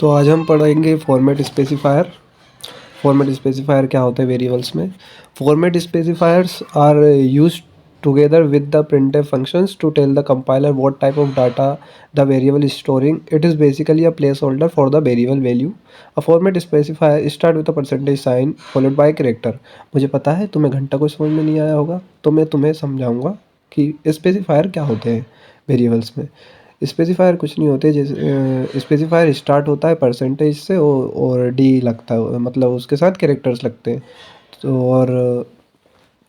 तो आज हम पढ़ेंगे फॉर्मेट स्पेसिफायर। फॉर्मेट स्पेसिफायर क्या होता है वेरिएबल्स में। Format specifiers are use together with the printf functions to tell the compiler what type of data the variable is storing. It is basically a placeholder for the variable value. A format specifier start with a percentage sign followed by a character. मुझे पता है तुम्हें घंटा कुछ समझ में नहीं आया होगा, तो मैं तुम्हें समझाऊंगा कि स्पेसिफायर क्या होते हैं वेरिएबल्स में। स्पेसिफायर कुछ नहीं होते, जैसे स्पेसिफायर स्टार्ट होता है परसेंटेज से और डी लगता है, मतलब उसके साथ कैरेक्टर्स लगते हैं। तो और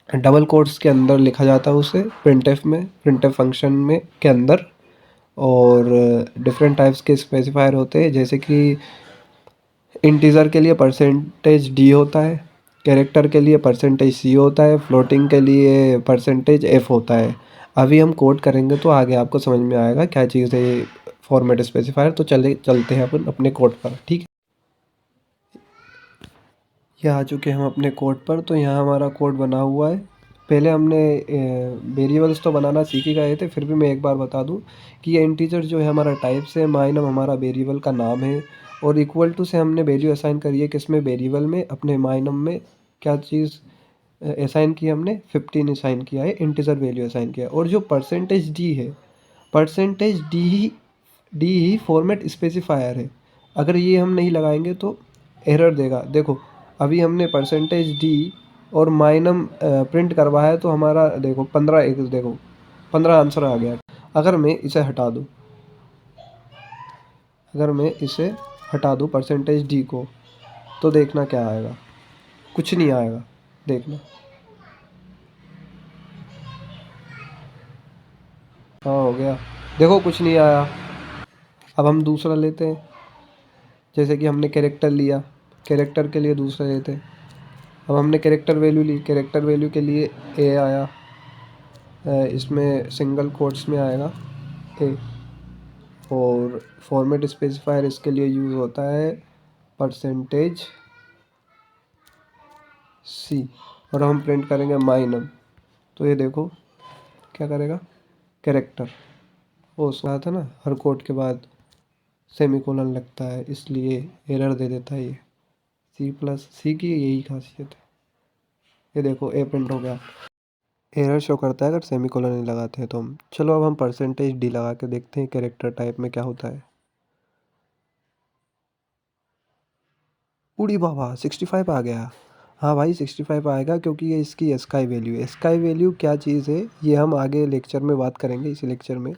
डबल कोट्स के अंदर लिखा जाता है उसे प्रिंटफ फंक्शन में के अंदर। और डिफरेंट टाइप्स के स्पेसिफायर होते हैं, जैसे कि इंटीजर के लिए परसेंटेज डी होता है, कैरेक्टर के लिए परसेंटेज सी होता है, फ्लोटिंग के लिए परसेंटेज एफ होता है। अभी हम कोड करेंगे तो आगे आपको समझ में आएगा क्या चीज़ है ये फॉर्मेट स्पेसिफायर। तो चलते हैं अपन अपने कोड पर, ठीक है। ये आ चुके हैं हम अपने कोड पर। तो यहाँ हमारा कोड बना हुआ है। पहले हमने वेरिएबल्स तो बनाना सीख ही गए थे, फिर भी मैं एक बार बता दूं कि ये इंटीजर जो है हमारा टाइप से, माइनम हमारा वेरिएबल का नाम है, और इक्वल टू से हमने वैल्यू असाइन करी है किसमें, वेरिएबल में, अपने माइनम में। क्या चीज़ असाइन की हमने, 15 असाइन किया है, इंटीजर वैल्यू असाइन किया है। और जो परसेंटेज डी है, परसेंटेज डी ही फॉर्मेट स्पेसिफायर है। अगर ये हम नहीं लगाएंगे तो एरर देगा। देखो अभी हमने परसेंटेज डी और माइनम प्रिंट करवाया है, तो हमारा देखो 15, एक देखो 15 आंसर आ गया। अगर मैं इसे हटा दूँ, अगर मैं इसे हटा दूँ परसेंटेज डी को, तो देखना क्या आएगा, कुछ नहीं आएगा। देखना, हाँ हो गया, देखो कुछ नहीं आया। अब हम दूसरा लेते हैं, जैसे कि हमने कैरेक्टर लिया, कैरेक्टर के लिए दूसरा लेते हैं। अब हमने कैरेक्टर वैल्यू ली, कैरेक्टर वैल्यू के लिए ए आया, इसमें सिंगल कोट्स में आएगा ए। और फॉर्मेट स्पेसिफायर इसके लिए यूज़ होता है परसेंटेज सी, और हम प्रिंट करेंगे माइनम। तो ये देखो क्या करेगा, कैरेक्टर। वो सुना था ना, हर कोट के बाद सेमीकोलन लगता है, इसलिए एरर दे देता है ये। सी प्लस सी की यही खासियत है। ये देखो ए प्रिंट हो गया। एरर शो करता है अगर सेमीकोलन नहीं लगाते हैं तो हम। चलो अब हम परसेंटेज डी लगा के देखते हैं कैरेक्टर टाइप में क्या होता है। उड़ी बाबा 65 आ गया। हाँ भाई 65 आएगा, क्योंकि ये इसकी स्काई वैल्यू है। स्काई वैल्यू क्या चीज़ है ये हम आगे लेक्चर में बात करेंगे, इसी लेक्चर में,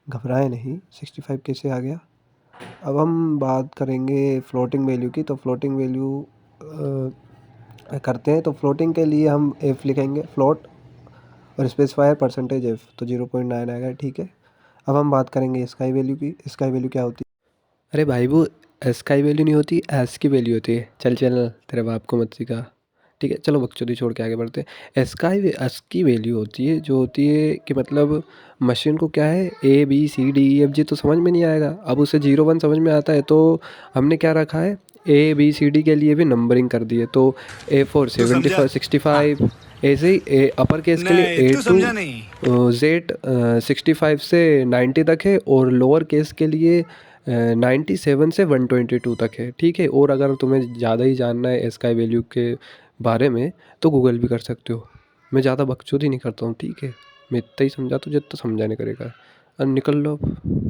घबराए नहीं। 65 कैसे आ गया। अब हम बात करेंगे फ्लोटिंग वैल्यू की। तो फ्लोटिंग वैल्यू करते हैं, तो फ्लोटिंग के लिए हम एफ लिखेंगे, फ्लोट, और स्पेसिफायर परसेंटेज एफ, तो 0.9 आएगा, ठीक है। अब हम बात करेंगे स्काई वैल्यू की। स्काई वैल्यू क्या होती है। अरे भाई वो स्काई वैल्यू नहीं होती, एस की वैल्यू होती है। चल चल तेरे बाप को मत सिखा, ठीक है। चलो बकचोदी छोड़ के आगे बढ़ते हैं। एस की वैल्यू होती है, जो होती है कि मतलब मशीन को क्या है, A B C D E F G तो समझ में नहीं आएगा। अब उसे 0 1 समझ में आता है, तो हमने क्या रखा है, ए बी सी डी के लिए भी नंबरिंग कर दी है। तो ए फॉर तू समझा? 65, ऐसे ही अपर केस के लिए नहीं, ए तू टू समझा नहीं। जेड 65 से 90 तक है, और लोअर केस के लिए 97 से 122 तक है, ठीक है। और अगर तुम्हें ज़्यादा ही जानना है स्काई वैल्यू के बारे में तो गूगल भी कर सकते हो। मैं ज़्यादा बकचोदी नहीं करता हूँ, ठीक है। मैं इतना ही समझाता हूँ जितना समझाने करेगा। अब निकल लो अब।